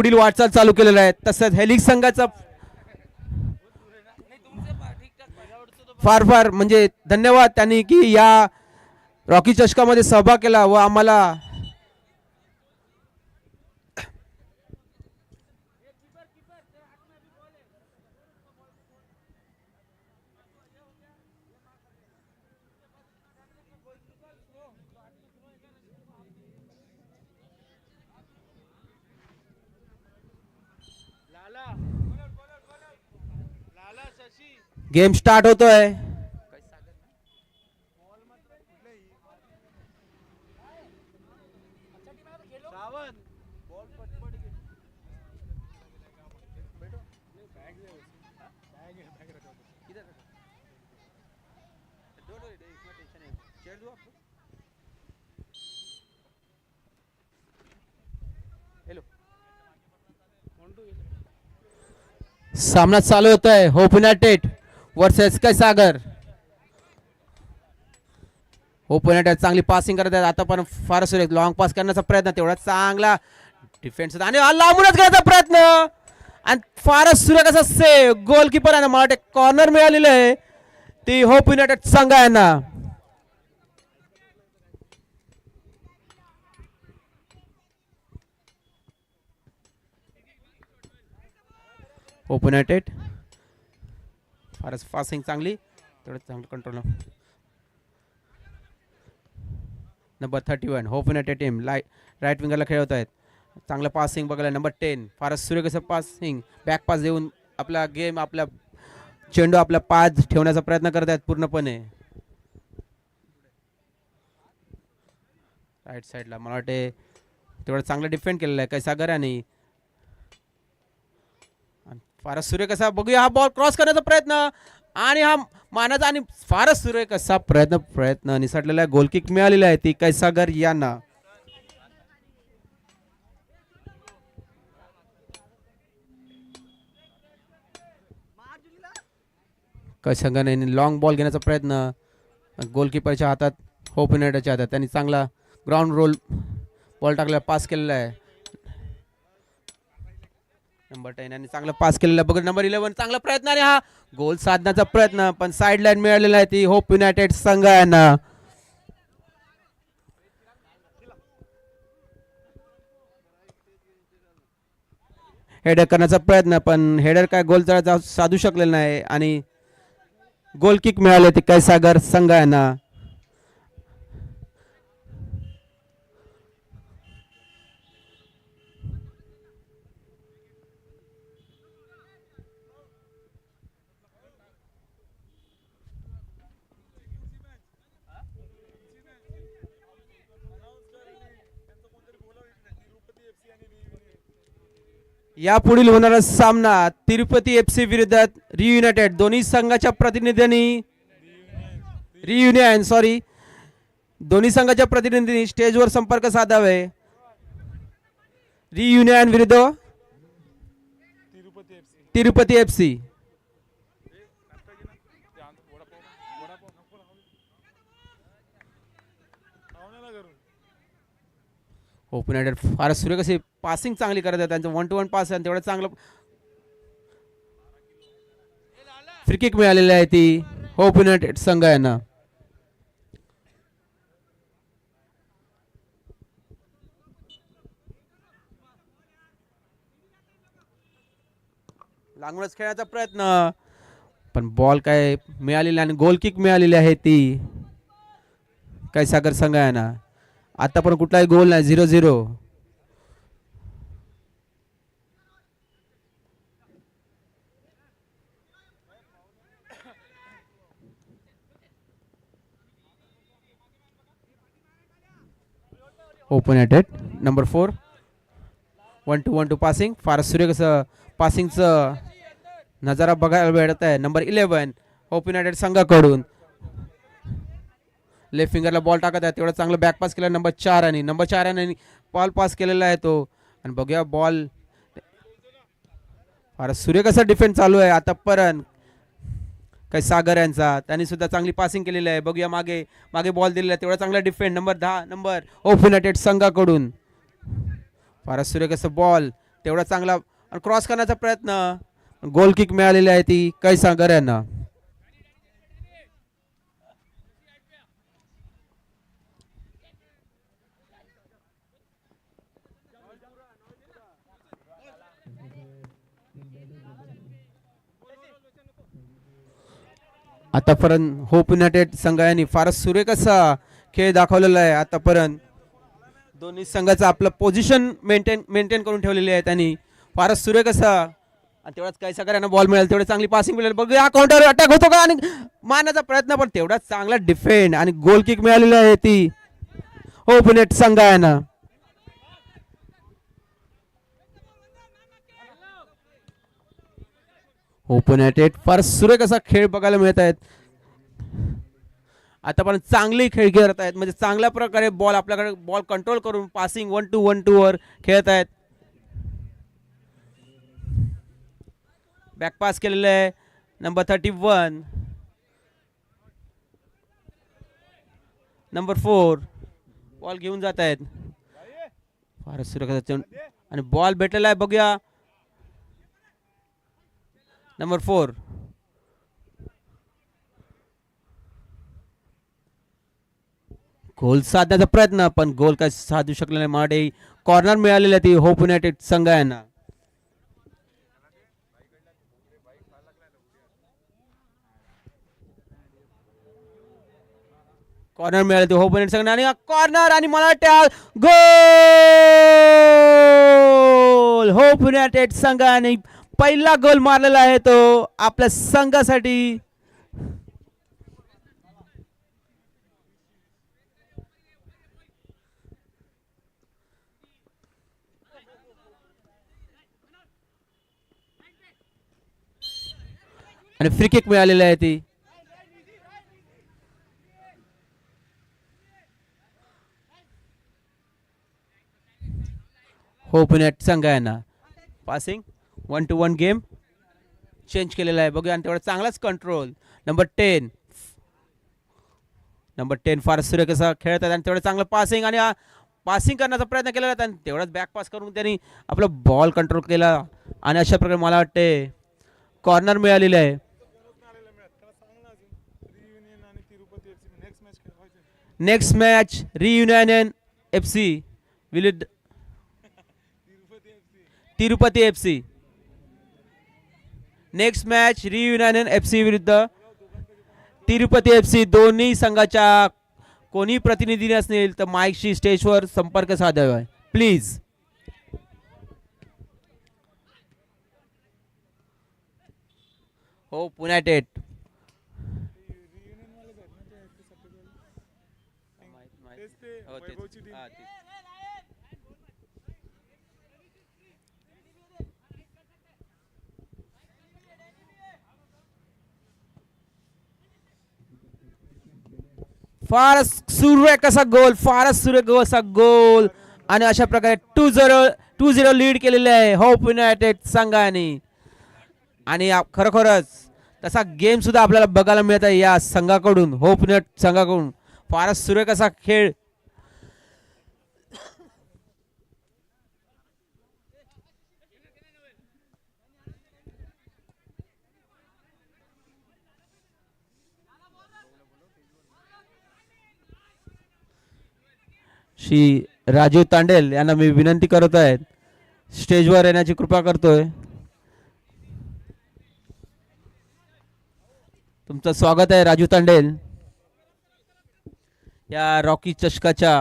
पुढील वाटचाल चालू केलेला आहे. तसंच हेलिक्स संघाचा फार फार म्हणजे धन्यवाद त्यांनी की या रॉकी चषकामध्ये सहभाग केला व आम्हाला गेम स्टार्ट होतोय. सामना चालू होतोय. होप युनायटेड वर्सेस काय सागर. होप युनायटेड चांगली पासिंग करत आहेत. आता पण फार सुरेख लॉंग पास करण्याचा प्रयत्न तेवढा चांगला डिफेन्स आणि लांबूनच करण्याचा प्रयत्न आणि फारच सुरेख असा सेव्ह गोलकीपर आहे ना. मला वाटते कॉर्नर मिळालेलं आहे ती होप युनायटेड संघ आहे ना. होप युनायटेड फारच पासिंग चांगली तेवढं चांगलं control. Number 31 Hope United team right विंगरला खेळवत आहेत. चांगलं पासिंग बघायला. नंबर 10 फारच सुरेख असं पासिंग बॅक पास देऊन आपला गेम आपला चेंडू आपल्या पायात ठेवण्याचा प्रयत्न करत आहेत पूर्णपणे. राईट साईडला मला वाटते तेवढं चांगलं डिफेंड केलेलं आहे काही सागर आणि फारच सुरेख असा बघूया. हा बॉल क्रॉस करण्याचा प्रयत्न आणि हा मानाचा आणि फारच सुरेख असा प्रयत्न निसटलेला आहे. गोलकिक मिळालेली आहे ती कैसागर यांना. कैसागरने लॉंग बॉल घेण्याचा प्रयत्न गोलकीपरच्या हातात होप युनायटेडच्या हातात. त्यांनी चांगला ग्राउंड रोल बॉल टाकलेला पास केलेला आहे. नंबर 10 यांनी चांगला पास केलेला बघा. नंबर 11 चांगला प्रयत्न आणि हा गोल साधण्याचा प्रयत्न पण साइड लाईन मिळालेला आहे ती होप युनायटेड संघ यांना. हेडर करण्याचा प्रयत्न पण हेडर काय गोल साधू शकलेला नाही आणि गोल किक मिळाले ती कैसागर संघ यांना. या पुढील होणारा सामना तिरुपती FC विरुद्ध रियुनायटेड. दोन्ही संघाच्या प्रतिनिधींनी दोन्ही संघाच्या प्रतिनिधींनी स्टेजवर संपर्क साधावे. रियुनियन विरुद्ध तिरुपती FC. होप युनायटेड फार सुरेख अशी पासिंग चांगली करत आहे. त्यांचं 1-to-1 पास आहे तेवढं चांगलं फ्री किक मिळालेली आहे ती होप युनायटेड संघ यांना. लांबूनच खेळण्याचा प्रयत्न पण बॉल काय मिळालेली आणि गोल किक मिळालेली आहे ती कैसागर संघ यांना. आता पण कुठलाही गोल नाही. 0-0. Hope United number 4 1-to-1 passing. फार सुरेख असं पासिंगचं नजारा बघायला मिळत आहे. नंबर 11 होप युनायटेड संघाकडून लेफ्ट फिंगरला बॉल टाकत आहे तेवढं चांगलं बॅक पास केला. नंबर 4 आणि बॉल पास केलेला आहे तो आणि बघूया बॉल फार सुरेख असा डिफेंस चालू आहे आता पर्यंत काही सागर यांचा. त्यांनी सुद्धा चांगली पासिंग केलेली आहे. बघूया मागे बॉल दिलेला आहे तेवढा चांगला डिफेंड. नंबर 10 होप युनायटेड संघाकडून फारच सुरेख असं बॉल तेवढा चांगला क्रॉस करण्याचा प्रयत्न गोल किक मिळालेली आहे ती कैसागर यांना. आतापर्यंत होप युनायटेड संघाने फारच सुरेख असा खेळ दाखवलेला आहे. आतापर्यंत दोन्ही संघाचं आपलं पोझिशन मेंटेन करून ठेवलेली आहे त्यांनी फारच सुरेख असा. आणि तेवढाच काही सगळ्यांना बॉल मिळेल तेवढे चांगली पासिंग मिळेल. बघूया काउंटर अटॅक होतो का आणि मारण्याचा प्रयत्न पण तेवढाच चांगला डिफेंड आणि गोल किक मिळालेली आहे ती होप युनायटेड संघाना. होप युनायटेड फार सुरेख असा खेळ बघायला मिळत आहेत. आता पण चांगली खेळ खेळत आहेत म्हणजे चांगल्या प्रकारे बॉल आपल्याकडे बॉल कंट्रोल करून पासिंग 1-2 वर खेळत आहेत. बॅक पास केलेलं आहे नंबर 31 नंबर 4 बॉल घेऊन जात आहेत फारच सुरेख आणि बॉल भेटलेला आहे. बघूया नंबर 4 गोल साधण्याचा प्रयत्न पण गोल काय साधू शकले नाही. माडे कॉर्नर मिळालेली ती होप युनायटेड संघांना. कॉर्नर मिळाले होप युनायटेड संघाने आणि कॉर्नर आणि मला वाटतं गोल होप युनायटेड संघाने पहिला गोल मारलेला आहे तो आपल्या संघासाठी. आणि फ्री किक मिळालेली आहे ती होप युनायटेड संघांना. पासिंग 1-1 गेम चेंज केलेला आहे. बघूया आणि तेवढा चांगलाच कंट्रोल नंबर 10 फार सुरेख असा खेळत आहेत आणि तेवढं चांगलं पासिंग आणि पासिंग करण्याचा प्रयत्न केला आणि तेवढाच बॅक पास करून त्यांनी आपला बॉल कंट्रोल केला आणि अशा प्रकारे मला वाटते कॉर्नर मिळालेले आहे. नेक्स्ट मॅच रियुनायन FC विरुद्ध Tirupati FC. Next match Reunion FC विरुद्ध तिरुपती FC. दोन्ही संघाच्या कोणी प्रतिनिधी असतील तर माईकशी स्टेजवर संपर्क साधावा प्लीज. होप युनायटेड फारच सुरेख असा गोल फारच सुरेख असा गोल आणि अशा प्रकारे 2-0 लीड केलेले आहे होप युनायटेड संघाने. आणि खरोखरच तसा गेम सुद्धा आपल्याला बघायला मिळत आहे या संघाकडून होप युनायटेड संघाकडून फारच सुरेख असा खेळ. श्री राजीव तांडेल यांना मी विनंती करत आहे स्टेजवर येण्याची कृपा करतोय. तुमचं स्वागत आहे राजू तांडेल या रॉकी चषकाच्या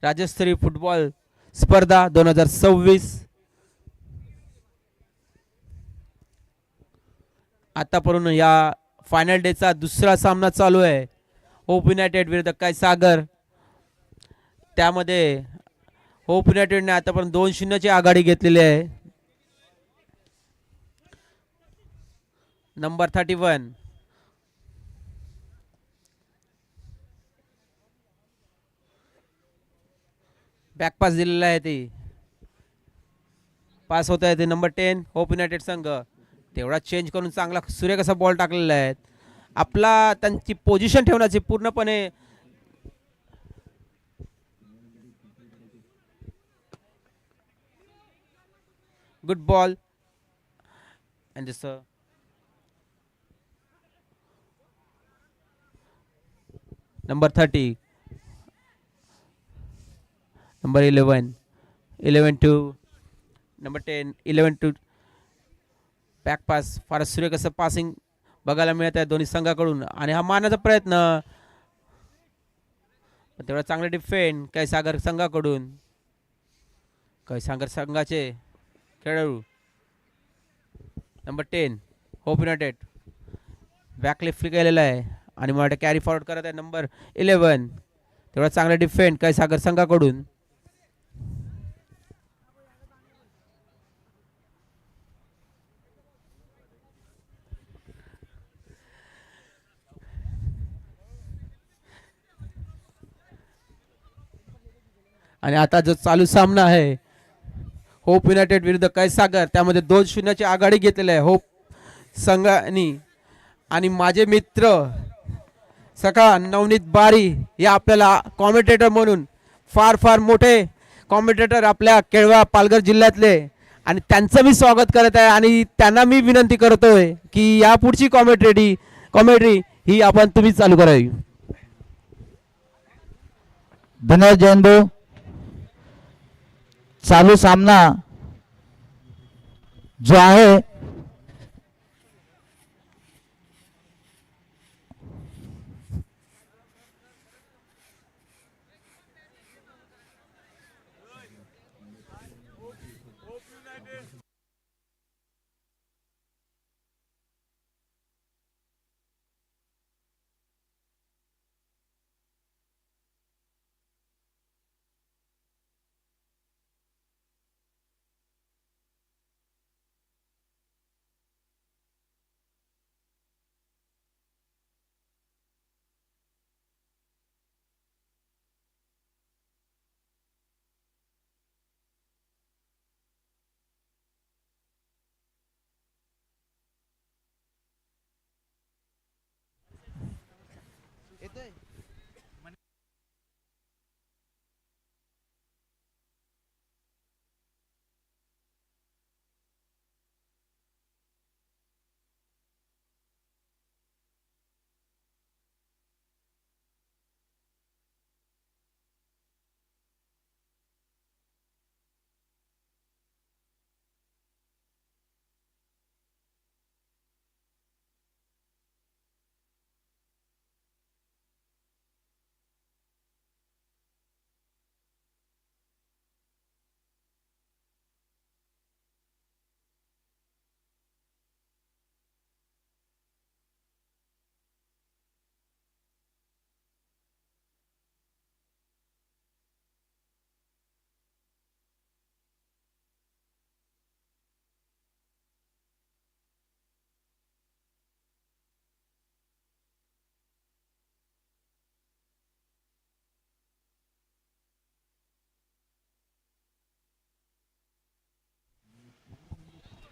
राज्यस्तरीय फुटबॉल स्पर्धा 2026. आतापर्यंत या फायनल डेचा दुसरा सामना चालू आहे होप युनायटेड विरुद्ध कैसागर. त्यामध्ये होप युनायटेडने आतापर्यंत 2-0 ची आघाडी घेतलेली आहे. नंबर 31 बॅक पास दिलेला आहे ती पास होत आहे ते नंबर 10 होप युनायटेड संघ तेवढा चेंज करून चांगला सुरेख असा बॉल टाकलेला आहे. आपला त्यांची पोझिशन ठेवण्याची पूर्णपणे Good ball. And this number 30, number 11, 11 to number 10, 11 to back pass. फारच सुरेख असं पासिंग बघायला मिळत आहे दोन्ही संघाकडून आणि हा मारण्याचा प्रयत्न तेवढा चांगला डिफेंड काही सागर संघाकडून. काही सागर संघाचे खेळाडू नंबर 10 होप युनायटेड बॅकले फ्लिक केलेला आहे आणि मला कॅरी फॉरवर्ड करत आहे नंबर 11. तेवढा चांगला डिफेंड काही सागर संघाकडून. आणि आता जो चालू सामना आहे होप युनायटेड विरुद्ध कैस सागर त्यामध्ये 2-0 आघाडी घेतलेली आहे होप संघानी. आणि माझे मित्र सखा नवनीत बारी हे आपल्याला कॉमेंटेटर म्हणून फार मोठे कॉमेंटेटर आपल्या केळवा पालघर जिल्ह्यातले आणि त्यांचं मी स्वागत करत आहे आणि त्यांना मी विनंती करतोय की या पुढची कॉमेंट्री ही आपण तुम्ही चालू करावी. धन्यवाद जयंत भाऊ. चालू सामना जो आहे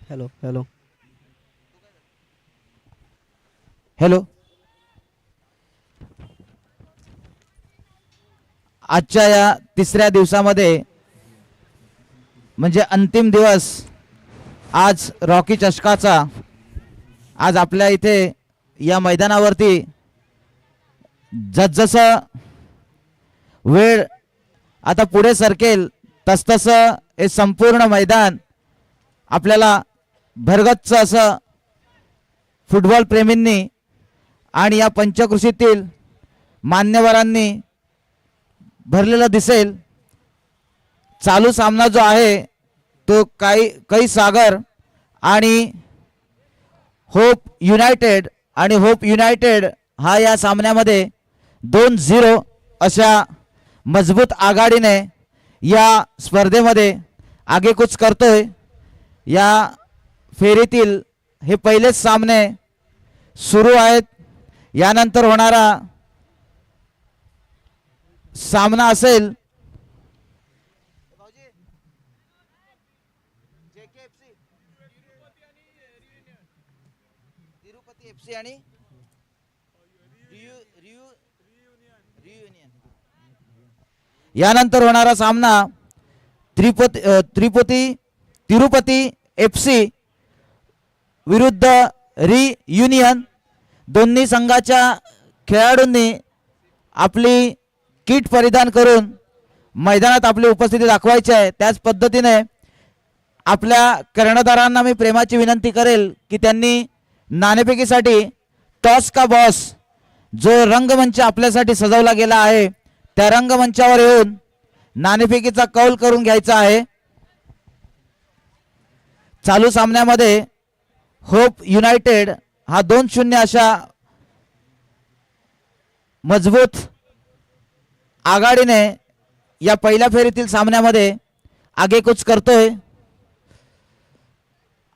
हॅलो हॅलो हॅलो आजच्या या तिसऱ्या दिवसामध्ये म्हणजे अंतिम दिवस आज रॉकी चषकाचा आज आपल्या इथे या मैदानावरती जसजसं वेळ आता पुढे सरकेल तसतसं हे संपूर्ण मैदान आपल्याला भरगच्च असं फुटबॉल प्रेमींनी आणि या पंचकृषीतील मान्यवरांनी भरलेला दिसेल. चालू सामना जो आहे तो कैस सागर आणि होप युनायटेड हा या सामन्यामध्ये 2-0 अशा मजबूत आघाडीने या स्पर्धेमध्ये आगेकूच करतोय. या फेरीतील हे पहिलेच सामने सुरू आहेत. यानंतर होणारा सामना असेल तिरुपती एफसी आणि यानंतर होणारा सामना तिरुपती FC विरुद्ध री युनियन, दोन्ही संघाच्या खेळाडूंनी आपली किट परिधान करून मैदानात आपली उपस्थिती दाखवायची आहे. त्याच पद्धतीने आपल्या कर्णधारांना मी प्रेमाची विनंती करेल की त्यांनी नाणेफेकीसाठी टॉस का बॉस जो रंगमंच आपल्यासाठी सजवला गेला आहे त्या रंगमंचावर येऊन नाणेफेकीचा कौल करून घ्यायचा आहे. चालू सामन्यामध्ये होप युनायटेड हा 2-0 अशा मजबूत आघाडीने या पहिल्या फेरीतील सामन्यामध्ये आगेकूच करतोय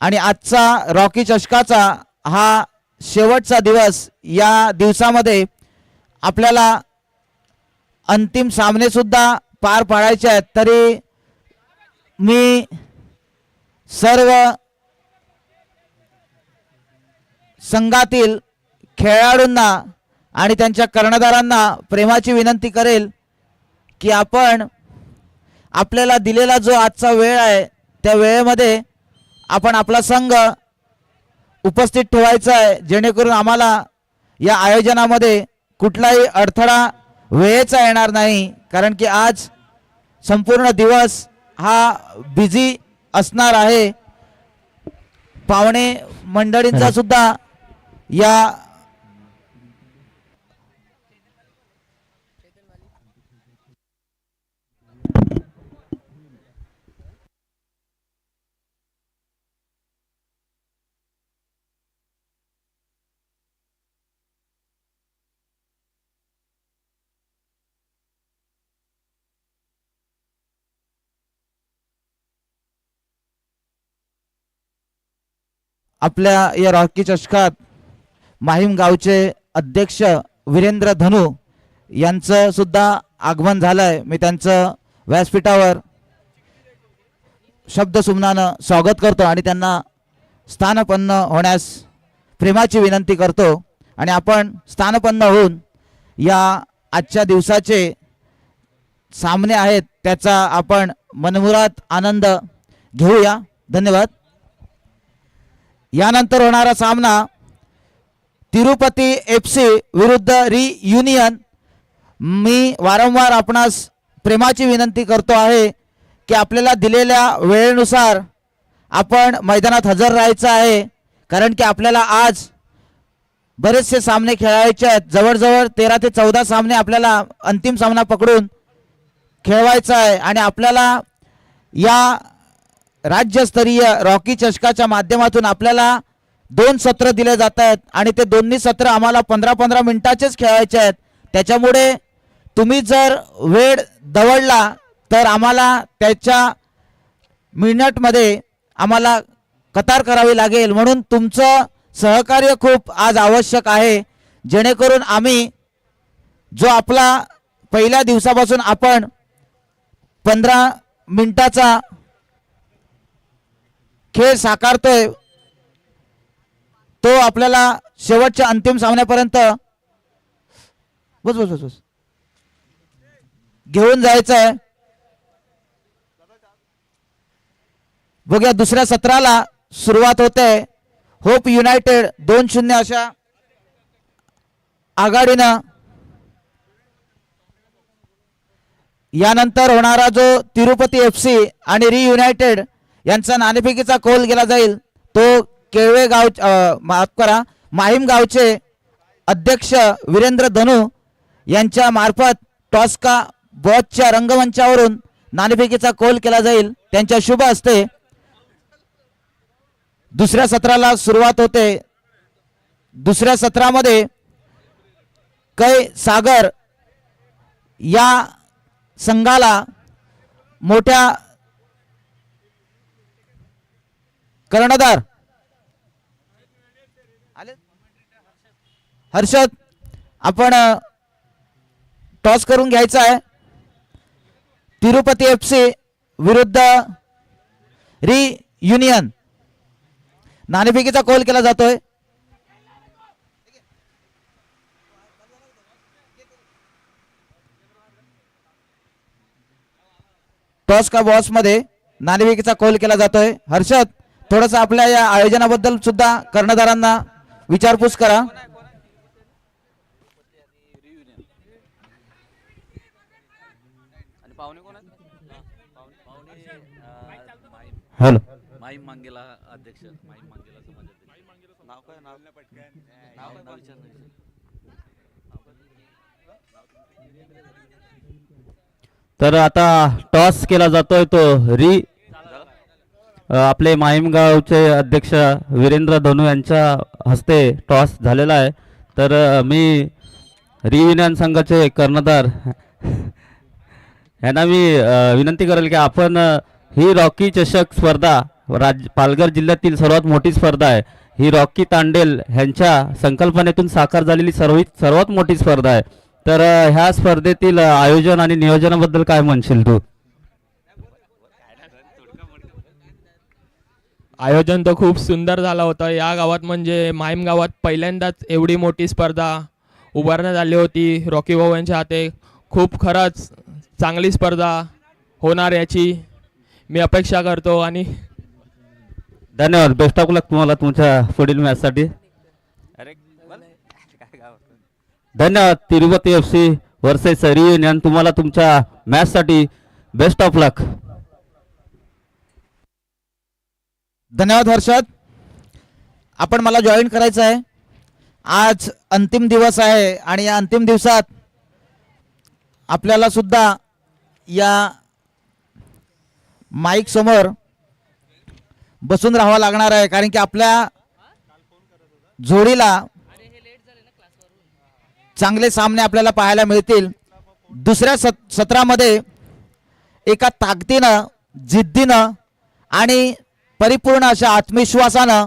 आणि आजचा रॉकी चषकाचा हा शेवटचा दिवस. या दिवसामध्ये आपल्याला अंतिम सामने सुद्धा पार पाडायचे आहेत. तरी मी सर्व संघातील खेळाडूंना आणि त्यांच्या कर्णधारांना प्रेमाची विनंती करेल की आपण आपल्याला दिलेला जो आजचा वेळ आहे त्या वेळेमध्ये आपण आपला संघ उपस्थित ठेवायचा आहे, जेणेकरून आम्हाला या आयोजनामध्ये कुठलाही अडथळा वेळेचा येणार नाही. कारण की आज संपूर्ण दिवस हा बिझी असणार आहे. पाहुणे मंडळींचा सुद्धा या आपल्या या रॉकी चषकात माहीम गावचे अध्यक्ष वीरेंद्र धनू यांचं सुद्धा आगमन झालंय. मी त्यांचं व्यासपीठावर शब्दसुमनानं स्वागत करतो आणि त्यांना स्थानपन्न होण्यास प्रेमाची विनंती करतो. आणि आपण स्थानपन्न होऊन या आजच्या दिवसाचे सामने आहेत त्याचा आपण मनमुराद आनंद घेऊया. धन्यवाद. यानंतर होणारा सामना तिरुपती FC विरुद्ध री युनियन. मी वारंवार आपणास प्रेमाची विनंती करतो आहे की आपल्याला दिलेल्या वेळेनुसार आपण मैदानात हजर राहायचं आहे. कारण की आपल्याला आज बरेचसे सामने खेळायचे आहेत. जवळजवळ 13 ते 14 सामने आपल्याला अंतिम सामना पकडून खेळवायचा आहे. आणि आपल्याला या राज्यस्तरीय रॉकी चषकाच्या माध्यमातून आपल्याला 2 सत्र दिले जात आहेत आणि ते दोन्ही सत्र आम्हाला 15-15 मिनिटाचेच खेळायचे आहेत. त्याच्यामुळे तुम्ही जर वेळ दवडला तर आम्हाला त्याच्या मिनिटमध्ये आम्हाला कतार करावी लागेल. म्हणून तुमचं सहकार्य खूप आज आवश्यक आहे, जेणेकरून आम्ही जो आपला पहिल्या दिवसापासून आपण 15 मिनिटाचा खेळ साकारतोय तो आपल्याला शेवटच्या अंतिम सामन्यापर्यंत घेऊन जायचं आहे. बघूया दुसऱ्या सत्राला सुरुवात होते. होप युनायटेड 2-0 अशा आघाडीनं. यानंतर होणारा जो तिरुपती FC आणि री युनायटेड यांचा नाणेफेकीचा कौल केला जाईल तो केळवे गाव माहीम गावचे अध्यक्ष वीरेंद्र धनू यांच्या मार्फत टॉस का बॉसच्या रंगमंचावरून नाणेफेकीचा कौल केला जाईल त्यांच्या शुभ हस्ते. दुसऱ्या सत्राला सुरुवात होते. दुसऱ्या सत्रामध्ये कै सागर या संघाला मोठ्या कर्णधार हर्षद आपण टॉस करून घ्यायचा आहे. तिरुपती FC विरुद्ध री युनियन. नाणेफेकीचा कौल केला जातोय. टॉस का बॉस मध्ये नाणेफेकीचा कौल केला जातोय. हर्षद थोडंसं आपल्या या आयोजनाबद्दल सुद्धा कर्णधारांना विचारपूस करा. हॅलो. माईम मांगेला अध्यक्ष, माईम मांगेला समाजाध्यक्ष. नाव काय? नाव विचार. तर आता टॉस केला जातोय तो आपले माहीमगावचे अध्यक्ष वीरेंद्र धनू यांच्या हस्ते टॉस झालेला आहे. तर मी युनियन संघाचे कर्णधार यांना मी विनंती करेल की आपण ही रॉकी चषक स्पर्धा पालघर जिल्ह्यातील सर्वात मोठी स्पर्धा आहे. ही रॉकी तांडेल ह्यांच्या संकल्पनेतून साकार झालेली सर्वात मोठी स्पर्धा आहे. तर ह्या स्पर्धेतील आयोजन आणि नियोजनाबद्दल काय म्हणशील तू? आयोजन तर खूप सुंदर झालं होतं. या गावात म्हणजे माहीम गावात पहिल्यांदाच एवढी मोठी स्पर्धा उभारण्यात आली होती. रॉकी भाऊ यांच्या हाते खूप खरंच चांगली स्पर्धा होणार याची मी अपेक्षा करतो. आणि धन्यवाद. बेस्ट ऑफ लक तुम्हाला तुमच्या पुढील मॅचसाठी. धन्यवाद. तिरुपती FC वर्सेस युनियन, तुम्हाला तुमच्या मॅचसाठी बेस्ट ऑफ लक. धन्यवाद हर्षद. आपण मला जॉईन करायचं आहे. आज अंतिम दिवस आहे आणि या अंतिम दिवसात आपल्याला सुद्धा या माईक समोर बसून राहावं लागणार आहे, कारण की आपल्या जोडीला चांगले सामने आपल्याला पाहायला मिळतील. दुसऱ्या सत्रामध्ये एका ताकदीनं, जिद्दीनं आणि परिपूर्ण अशा आत्मविश्वासानं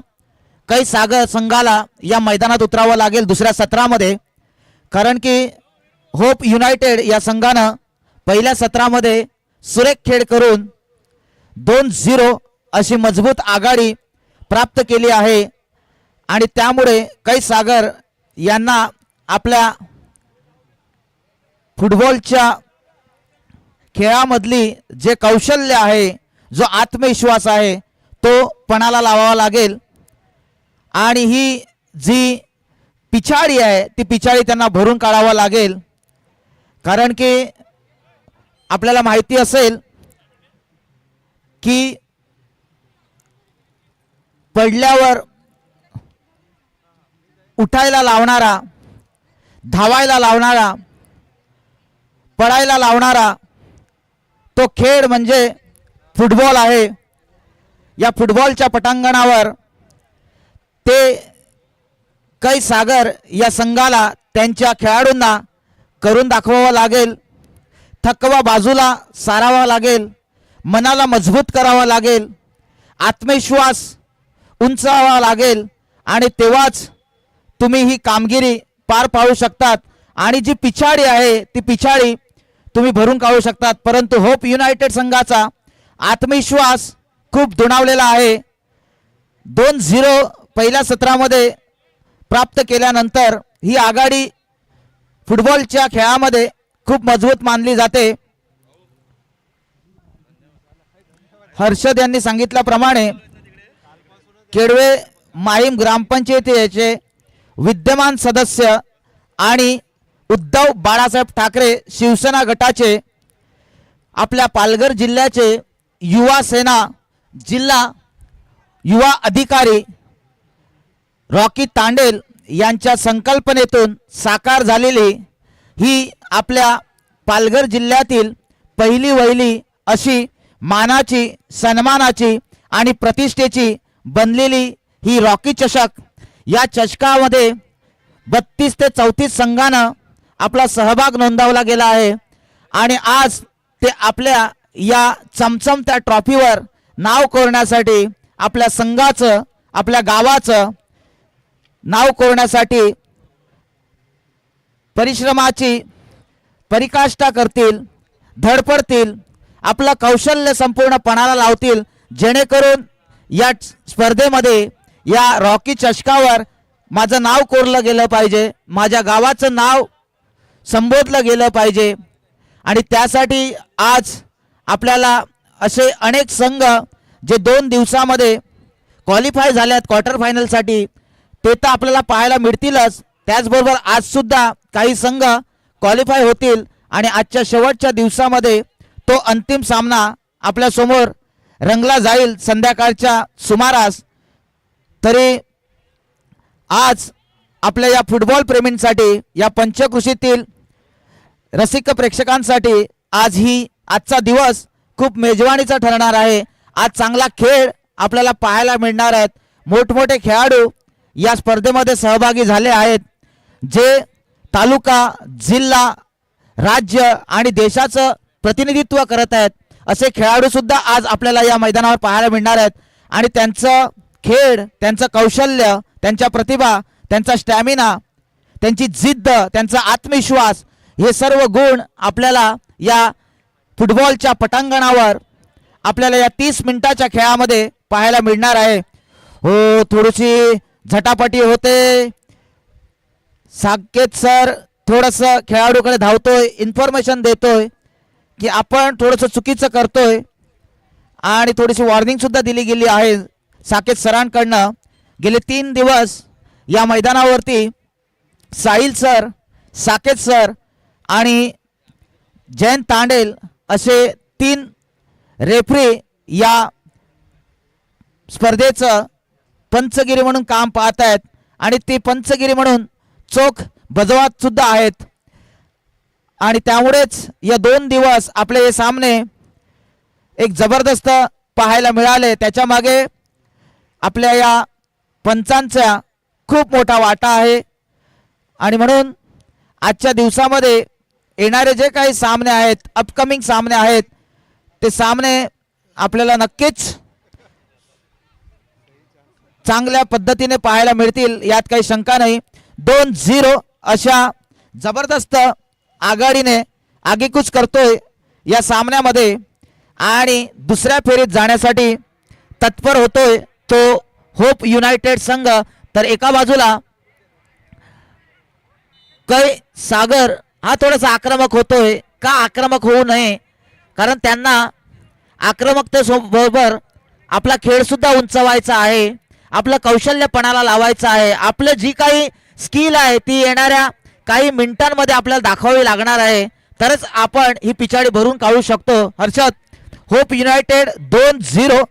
काही सागर संघाला या मैदानात उतरावं लागेल दुसऱ्या सत्रामध्ये. कारण की होप युनायटेड या संघानं पहिल्या सत्रामध्ये सुरेख खेळ करून 2-0 अशी मजबूत आघाडी प्राप्त केली आहे आणि त्यामुळे काही सागर यांना आपल्या फुटबॉलच्या खेळामधली जे कौशल्य आहे, जो आत्मविश्वास आहे, तो पणाला लावावा लागेल. आणि ही जी पिछाडी आहे ती पिछाडी त्यांना भरून काढावं लागेल. कारण की आपल्याला माहिती असेल की पडल्यावर उठायला लावणारा, धावायला लावणारा, पळायला लावणारा तो खेळ म्हणजे फुटबॉल आहे. या फुटबॉलच्या पटांगणावर ते काही सागर या संघाला त्यांच्या खेळाडूंना करून दाखवावं लागेल. थकवा बाजूला सारावा लागेल, मनाला मजबूत करावं लागेल, आत्मविश्वास उंचावावा लागेल आणि तेव्हाच तुम्ही ही कामगिरी पार पाडू शकतात. आणि जी पिछाडी आहे ती पिछाडी तुम्ही भरून काढू शकतात. परंतु होप युनायटेड संघाचा आत्मविश्वास खूप दुणावलेला आहे. 2-0 पहिल्या सत्रामध्ये प्राप्त केल्यानंतर ही आघाडी फुटबॉलच्या खेळामध्ये खूप मजबूत मानली जाते. हर्षद यांनी सांगितल्याप्रमाणे केडवे माहीम ग्रामपंचायतीचे विद्यमान सदस्य आणि उद्धव बाळासाहेब ठाकरे शिवसेना गटाचे आपल्या पालघर जिल्ह्याचे युवा सेना जिल्हा युवा अधिकारी रॉकी तांडेल यांच्या संकल्पनेतून साकार झालेली ही आपल्या पालघर जिल्ह्यातील पहिली वहिली अशी मानाची, सन्मानाची आणि प्रतिष्ठेची बनलेली ही रॉकी चषक. या चषकामध्ये 32 ते 34 संघानं आपला सहभाग नोंदवला गेला आहे आणि आज ते आपल्या या चमचमत्या ट्रॉफीवर नाव कोरण्यासाठी, आपल्या संघाचं, आपल्या गावाचं नाव कोरण्यासाठी परिश्रमाची परिकाष्ठा करतील, धडपडतील, आपलं कौशल्य संपूर्ण पणाला लावतील, जेणेकरून या स्पर्धेमध्ये, या रॉकी चषकावर माझं नाव कोरलं गेलं पाहिजे, माझ्या गावाचं नाव संबोधलं गेलं पाहिजे. आणि त्यासाठी आज आपल्याला असे अनेक संघ जे 2 दिवसामध्ये क्वालिफाय झाल्यात क्वार्टर फायनलसाठी ते तर आपल्याला पाहायला मिळतीलच, त्याचबरोबर आज सुद्धा काही संघ क्वालिफाय होतील आणि आजच्या शेवटच्या दिवसामध्ये तो अंतिम सामना आपल्या समोर रंगला जाईल संध्याकाळच्या सुमारास. तरी आज आपल्या या फुटबॉल प्रेमींसाठी, या पंचकृषीतील रसिक प्रेक्षकांसाठी आजचा दिवस खूप मेजवानीचा ठरणार आहे. आज चांगला खेळ आपल्याला पाहायला मिळणार आहेत. मोठमोठे खेळाडू या स्पर्धेमध्ये सहभागी झाले आहेत, जे तालुका, जिल्हा, राज्य आणि देशाचं प्रतिनिधित्व करत आहेत. असे खेळाडू सुद्धा आज आपल्याला या मैदानावर पाहायला मिळणार आहेत आणि त्यांचं खेळ, त्यांचं कौशल्य, त्यांच्या प्रतिभा, त्यांचा स्टॅमिना, त्यांची जिद्द, त्यांचा आत्मविश्वास, हे सर्व गुण आपल्याला या फुटबॉलच्या पटांगणावर आपल्याला या 30 मिनिटाच्या खेळामध्ये पाहायला मिळणार आहे. हो, थोडीशी झटापटी होते. साकेत सर थोडंसं खेळाडूकडे धावतोय, इन्फॉर्मेशन देतोय की आपण थोडंसं चुकीचं करतोय आणि थोडीशी वॉर्निंग सुद्धा दिली गेली आहे साकेत सरांकडनं. गेले 3 दिवस या मैदानावरती साहिल सर, साकेत सर आणि जयंत तांडेल असे 3 रेफरी या स्पर्धेचं पंचगिरी म्हणून काम पाहत आहेत आणि ते पंचगिरी म्हणून चोख बजावत सुद्धा आहेत. आणि त्यामुळेच या 2 दिवस आपले हे सामने एक जबरदस्त पाहायला मिळाले. त्याच्या मागे आपल्या या पंचांचा खूप मोठा वाटा आहे आणि म्हणून आजच्या दिवसामध्ये येणारे जे काही सामने आहेत, अपकमिंग सामने आहेत, ते सामने आपल्याला नक्कीच चांगल्या पद्धतीने पाहायला मिळतील, यात काही शंका नाही. 2-0 अशा जबरदस्त आघाडीने आगेकूच करतोय या सामन्यामध्ये आणि दुसऱ्या फेरीत जाण्यासाठी तत्पर होतोय तो होप युनायटेड संघ. तर एका बाजूला कै सागर हा थोडासा आक्रमक होतोय. का आक्रमक होऊ नये, कारण त्यांना आक्रमकतेबरोबर आपला खेळ सुद्धा उंचवायचा आहे, आपलं कौशल्य पणाला लावायचं आहे. आपलं जी काही स्किल आहे ती येणाऱ्या काही मिनिटांमध्ये आपल्याला दाखवावी लागणार आहे, तरच आपण ही पिछाडी भरून काढू शकतो. हर्षद, होप युनायटेड 2-0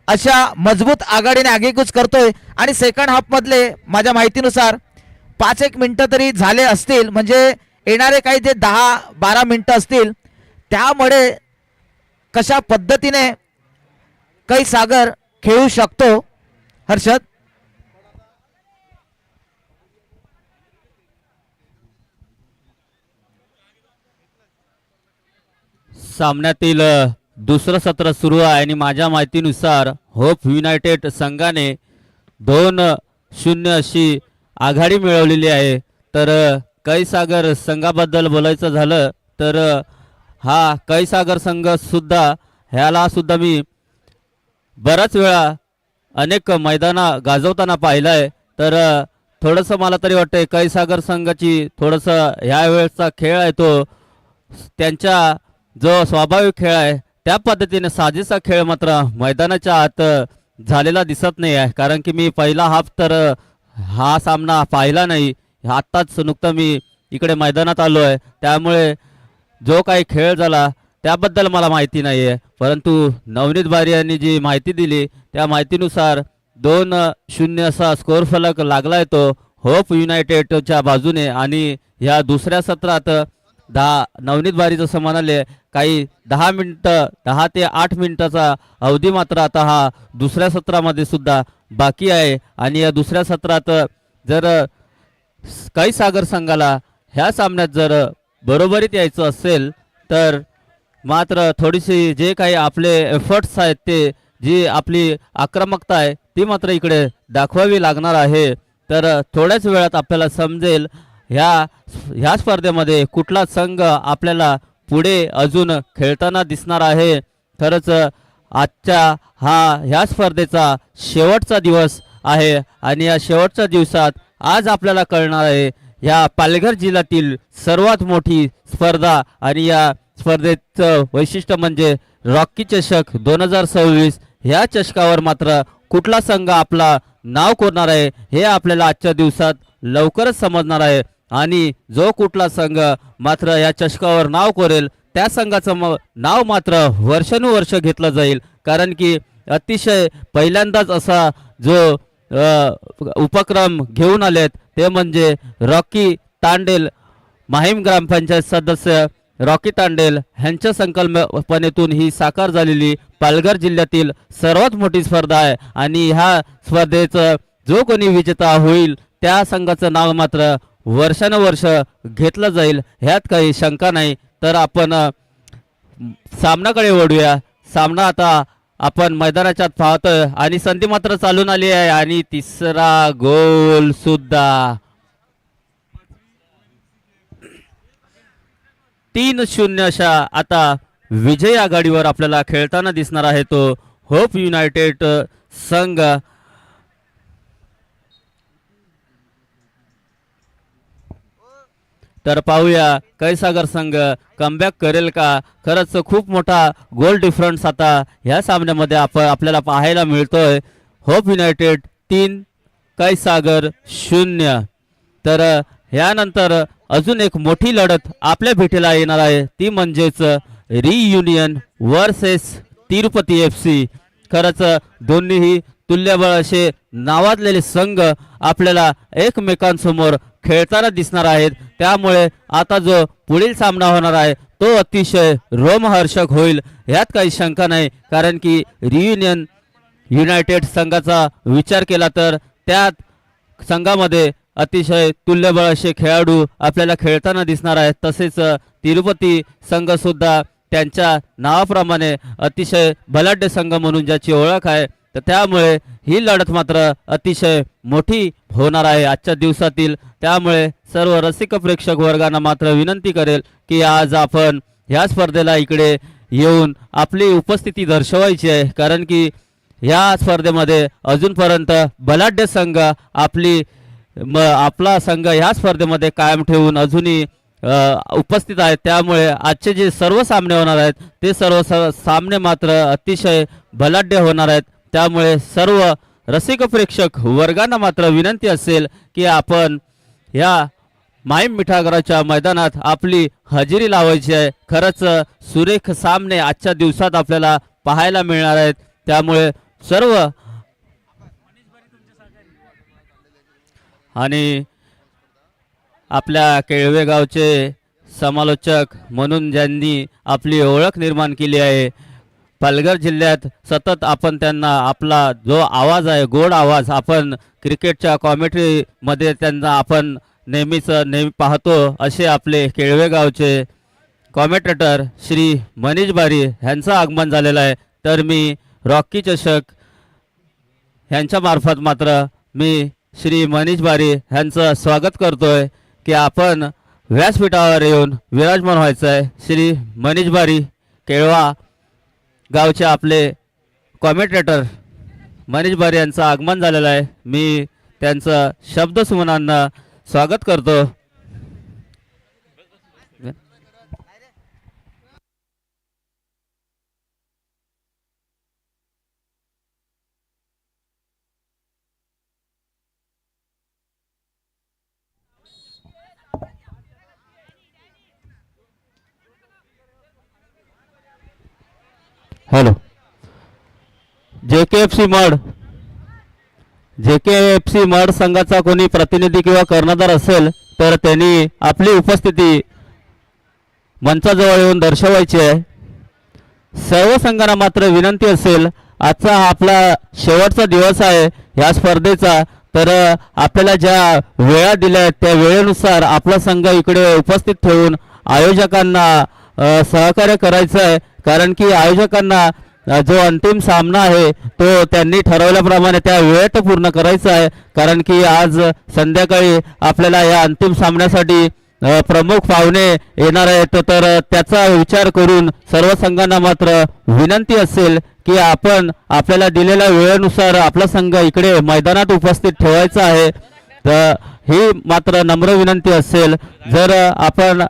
अशा मजबूत आघाडीने आगेकूच करतोय आणि सेकंड हाफमधले माझ्या माहितीनुसार 5-1 मिनिटं तरी झाले असतील, म्हणजे येणारे काही जे 10-12 मिनिटं असतील. त्यामुळे कशा पद्धतीने कै सागर खेळू शकतो हर्षद? सामन्यातील दुसरं सत्र सुरू आहे आणि माझ्या माहितीनुसार होप युनायटेड संघाने 2-0 अशी आघाडी मिळवलेली आहे. तर कैसागर संघाबद्दल बोलायचं झालं तर हा कैसागर संघ सुद्धा ह्याला सुद्धा मी बराच वेळा अनेक मैदाना गाजवताना पाहिलं आहे. तर थोडंसं मला तरी वाटतंय कैसागर संघाची थोडंसं ह्या वेळेचा खेळ आहे तो त्यांच्या जो स्वाभाविक खेळ आहे त्या पद्धतीने साजेसा खेळ मात्र मैदानाच्या आत झालेला दिसत नाही आहे. कारण की मी पहिला हाफ तर हा सामना पाहिला नाही, आत्ताच नुकतं मी इकडे मैदानात आलो आहे, त्यामुळे जो काही खेळ झाला त्याबद्दल मला माहिती नाही आहे. परंतु नवनीत बारी यांनी जी माहिती दिली त्या माहितीनुसार 2-0 असा स्कोअर फलक लागला आहे तो होप युनायटेडच्या बाजूने. आणि ह्या दुसऱ्या सत्रात नवनीत बारीचं समानाले काही 10 मिनिटं 10 ते 8 मिनिटाचा अवधी मात्र आता हा दुसऱ्या सत्रामध्ये सुद्धा बाकी आहे. आणि या दुसऱ्या सत्रात जर कै सागर संघाला ह्या सामन्यात जर बरोबरीत यायचं असेल तर मात्र थोडीशी जे काही आपले एफर्ट्स आहेत ते जी आपली आक्रमकता आहे ती मात्र इकडे दाखवावी लागणार आहे. तर थोड्याच वेळात आपल्याला समजेल ह्या स्पर्धेमध्ये कुठला संघ आपल्याला पुढे अजून खेळताना दिसणार आहे. खरंच आजच्या ह्या स्पर्धेचा शेवटचा दिवस आहे आणि या शेवटच्या दिवसात आज आपल्याला कळणार आहे ह्या पालघर जिल्ह्यातील सर्वात मोठी स्पर्धा. आणि या स्पर्धेचं वैशिष्ट्य म्हणजे रॉकी चषक 2026 ह्या चषकावर मात्र कुठला संघ आपला नाव कोरणार आहे हे आपल्याला आजच्या दिवसात लवकरच समजणार आहे आणि जो कुठला संघ मात्र या चषकावर नाव कोरेल त्या संघाचं नाव मात्र वर्षानुवर्ष घेतलं जाईल, कारण की अतिशय पहिल्यांदाच असा जो उपक्रम घेऊन आलेत ते म्हणजे रॉकी तांडेल माहीम ग्रामपंचायत सदस्य रॉकी तांडेल ह्यांच्या संकल्पनेतून ही साकार झालेली पालघर जिल्ह्यातील सर्वात मोठी स्पर्धा आहे आणि ह्या स्पर्धेचं जो कोणी विजेता होईल त्या संघाचं नाव मात्र वर्षानुवर्ष घेतलं जाईल, ह्यात काही शंका नाही. तर आपण सामनाकडे वळूया. सामना आता आपण मैदानाच्या आत पाहतोय आणि संधी मात्र चालून आली आहे आणि तिसरा गोल सुद्धा 3-0 अशा आता विजयी आघाडीवर आपल्याला खेळताना दिसणार आहे तो होप युनायटेड संघ. तर पाहूया कैसागर संघ कमबॅक करेल का. खरंच खूप मोठा गोल डिफरन्स आता ह्या सामन्यामध्ये आपल्याला पाहायला मिळतोय. Hope United 3 कैसागर 0. तर ह्यानंतर अजून एक मोठी लढत आपल्या भेटीला येणार आहे ती म्हणजेच रियुनियन वर्सेस तिरुपती FC. खरंच दोन्हीही तुल्यबळ असे नावाजलेले संघ आपल्याला एकमेकांसमोर खेळताना दिसणार आहेत, त्यामुळे आता जो पुढील सामना होणार आहे तो अतिशय रोमहर्षक होईल यात काही शंका नाही, कारण की रियुनियन युनायटेड संघाचा विचार केला तर त्यात संघामध्ये अतिशय तुल्यबळ असे खेळाडू आपल्याला खेळताना दिसणार आहेत. तसेच तिरुपती संघ सुद्धा त्यांच्या नावाप्रमाणे अतिशय बलाढ्य संघ म्हणून ज्याची ओळख आहे, तर त्यामुळे ही लढत मात्र अतिशय मोठी होणार आहे आजच्या दिवसातील. त्यामुळे सर्व रसिक प्रेक्षक वर्गांना मात्र विनंती करेल की आज आपण ह्या स्पर्धेला इकडे येऊन आपली उपस्थिती दर्शवायची आहे, कारण की ह्या स्पर्धेमध्ये अजूनपर्यंत बलाढ्य संघ आपला संघ ह्या स्पर्धेमध्ये कायम ठेवून अजूनही उपस्थित आहेत. त्यामुळे आजचे जे सर्व सामने होणार आहेत ते सर्व सामने मात्र अतिशय बलाढ्य होणार आहेत. त्यामुळे सर्व रसिक प्रेक्षक वर्गांना मात्र विनंती असेल की आपण या माहीम मिठागराच्या मैदानात आपली हजेरी लावायची आहे. खरंच सुरेख सामने आजच्या दिवसात आपल्याला पाहायला मिळणार आहेत. त्यामुळे सर्व आणि आपल्या केळवे गावचे समालोचक म्हणून ज्यांनी आपली ओळख निर्माण केली आहे पालघर जिल्ह्यात, सतत आपण त्यांना आपला जो आवाज आहे गोड आवाज आपण क्रिकेटच्या कॉमेंट्रीमध्ये त्यांना आपण नेहमी पाहतो, असे आपले केळवे गावचे कॉमेंटेटर श्री मनीष बारी यांचं आगमन झालेलं आहे. तर मी रॉकी चषक यांच्या मार्फत मात्र मी श्री मनीष बारी यांचं स्वागत करतोय की आपण व्यासपीठावर येऊन विराजमान व्हायचं आहे. श्री मनीष बारी केळवा गावचे आपले कॉमेंटेटर मनीष बारी यांचं आगमन झालेलं आहे. मी त्यांचं शब्दसुमनांना स्वागत करतो. हॅलो. JKFC मड संघाचा कोणी प्रतिनिधी किंवा कर्णधार असेल तर त्यांनी आपली उपस्थिती मंचाजवळ येऊन दर्शवायची आहे. सर्व संघांना मात्र विनंती असेल, आजचा हा आपला शेवटचा दिवस आहे या स्पर्धेचा, तर आपल्याला ज्या वेळा दिल्या आहेत त्या वेळेनुसार आपला संघ इकडे उपस्थित ठेवून आयोजकांना सहकार्य करायचं आहे, कारण की आयोजकांना जो अंतिम सामना आहे तो त्यांनी ठरवल्याप्रमाणे त्या वेळेत पूर्ण करायचा आहे, कारण की आज संध्याकाळी आपल्याला या अंतिम सामन्यासाठी प्रमुख पाहुणे येणार आहेत. तर त्याचा विचार करून सर्व संघांना मात्र विनंती असेल की आपण आपल्याला दिलेल्या वेळेनुसार आपला संघ इकडे मैदानात उपस्थित ठेवायचा आहे. तर ही मात्र नम्र विनंती असेल. जर आपण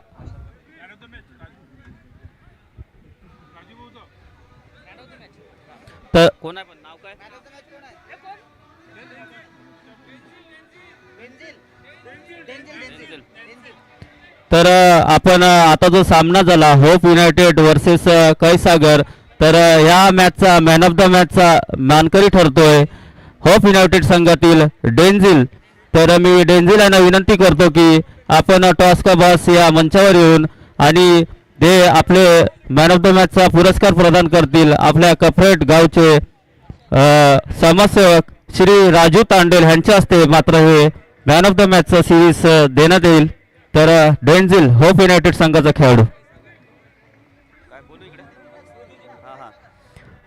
तर कोण आहे पण नाव काय? तर आपण आता जो सामना झाला होप युनायटेड वर्सेस कैसागर, तर ह्या मॅचचा मॅन ऑफ द मॅचचा मानकरी ठरतोय होप युनायटेड संघातील डेंझिल. तर मी डेंझिल यांना विनंती करतो की आपण टॉस का बॉस या मंचावर येऊन आणि ते आपले मॅन ऑफ द मॅचचा पुरस्कार प्रदान करतील. आपल्या कफरेट गावचे समाजसेवक श्री राजू तांडेल यांच्या हस्ते मात्र हे मॅन ऑफ द मॅचचा सिरीज देण्यात येईल. तर डेंझिल होप युनायटेड संघाचा खेळाडू,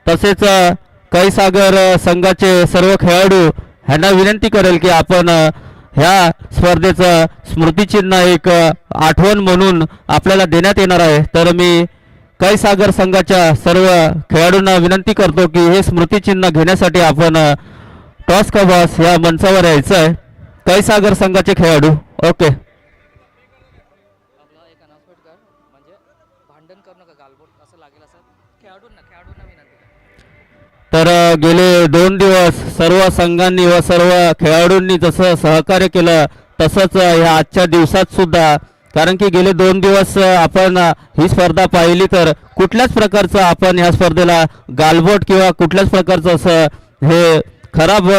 तसेच कैसागर संघाचे सर्व खेळाडू ह्यांना विनंती करेल की आपण ह्या स्पर्धेचं स्मृतिचिन्ह एक आठवण म्हणून आपल्याला देण्यात येणार आहे. तर मी कैसागर संघाच्या सर्व खेळाडूंना विनंती करतो की हे स्मृतिचिन्ह घेण्यासाठी आपण टॉस का बॉस या मंचावर यायचं आहे. कैसागर संघाचे खेळाडू, ओके. आपला एक अनाउन्समेंट कर, म्हणजे भांडण करू नका, गालबोट असं लागेल असं खेळाडूंना विनंती कर. तर गेले 2 दिवस सर्व संघांनी व सर्व खेळाडूंनी जसं सहकार्य केलं तसंच ह्या आजच्या दिवसात सुद्धा, कारण की गेले 2 दिवस आपण ही स्पर्धा पाहिली तर कुठल्याच प्रकारचं आपण ह्या स्पर्धेला गालबोट किंवा कुठल्याच प्रकारचं असं हे खराब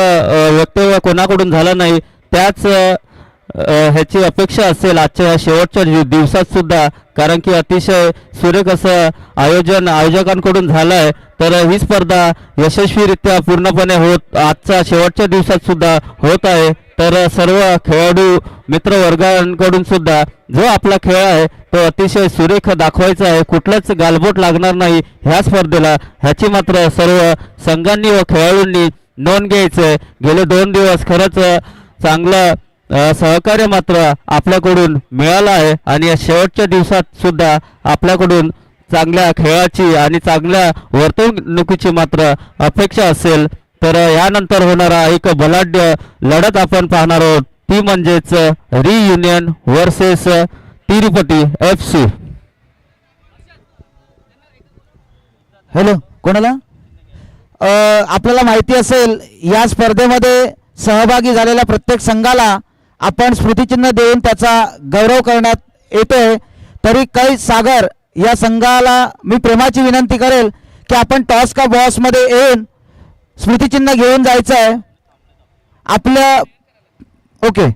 वक्तव्य कोणाकडून झालं नाही. त्याच ह्याची अपेक्षा असेल आजच्या शेवटच्या दिवसात सुद्धा, कारण की अतिशय सुरेख असं आयोजन आयोजकांकडून झालं आहे. तर ही स्पर्धा यशस्वीरित्या पूर्णपणे आजच्या शेवटच्या दिवसात सुद्धा होत आहे. तर सर्व खेळाडू मित्रवर्गांकडून सुद्धा जो आपला खेळ आहे तो अतिशय सुरेख दाखवायचा आहे, कुठलंच गालबोट लागणार नाही ह्या स्पर्धेला, ह्याची मात्र सर्व संघांनी व खेळाडूंनी नोंद घ्यायचं आहे. गेले 2 दिवस खरंच चांगलं सहकार्य मात्र आपल्याकडून मिळालं आहे आणि या शेवटच्या दिवसात सुद्धा आपल्याकडून चांगल्या खेळाची आणि चांगल्या वर्तणुकीची मात्र अपेक्षा असेल. तर यानंतर होणारा एक बलाढ्य लढत आपण पाहणार आहोत, ती म्हणजेच reunion versus Tirupati FC. Hello, कोणाला? आपल्याला माहिती असेल या स्पर्धेमध्ये सहभागी झालेल्या प्रत्येक संघाला आपण स्मृतिचिन्ह देऊन त्याचा गौरव करण्यात येतोय. तरी कैसागर या संघाला मी प्रेमाची विनंती करेल की आपण टॉस का बॉस मध्ये येऊन स्मृतिचिन्ह घेऊन जायचं आहे आपल्या. ओके,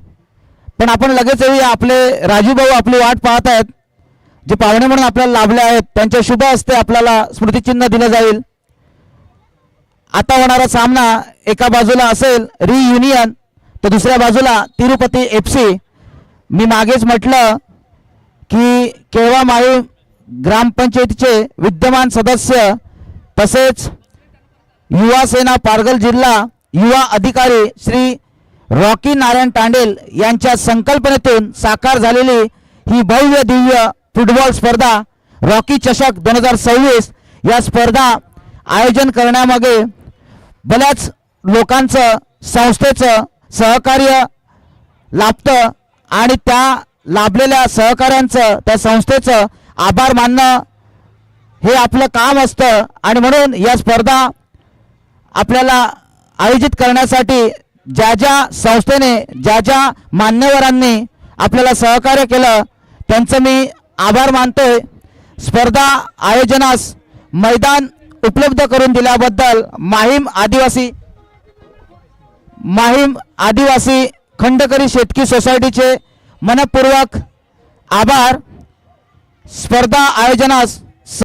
पण आपण लगेच येऊया. आपले राजू भाऊ आपली वाट पाहत आहेत, जे पाहुणे म्हणून आपल्याला लाभले आहेत, त्यांच्या शुभ हस्ते आपल्याला स्मृतिचिन्ह दिलं जाईल. आता होणारा सामना एका बाजूला असेल रियुनियन तर दुसऱ्या बाजूला तिरुपती FC. मी मागेच म्हटलं की केळवा माळी ग्रामपंचायतीचे विद्यमान सदस्य तसेच युवा सेना पारगल जिल्हा युवा अधिकारी श्री रॉकी नारायण तांडेल यांच्या संकल्पनेतून साकार झालेली ही भव्य दिव्य फुटबॉल स्पर्धा रॉकी चषक 2026 या स्पर्धा आयोजन करण्यामागे बऱ्याच लोकांचं संस्थेचं सहकार्य लाभतं आणि त्या लाभलेल्या सहकाऱ्यांचं त्या संस्थेचं आभार मानणं हे आपलं काम असतं. आणि म्हणून या स्पर्धा आपल्याला आयोजित करण्यासाठी ज्या ज्या संस्थेने ज्या ज्या मान्यवरांनी आपल्याला सहकार्य केलं त्यांचं मी आभार मानतोय. स्पर्धा आयोजनास मैदान उपलब्ध करून दिल्याबद्दल माहीम आदिवासी खंडकरी शेतकी सोसायटीचे मनपूर्वक आभार. स्पर्धा आयोजनास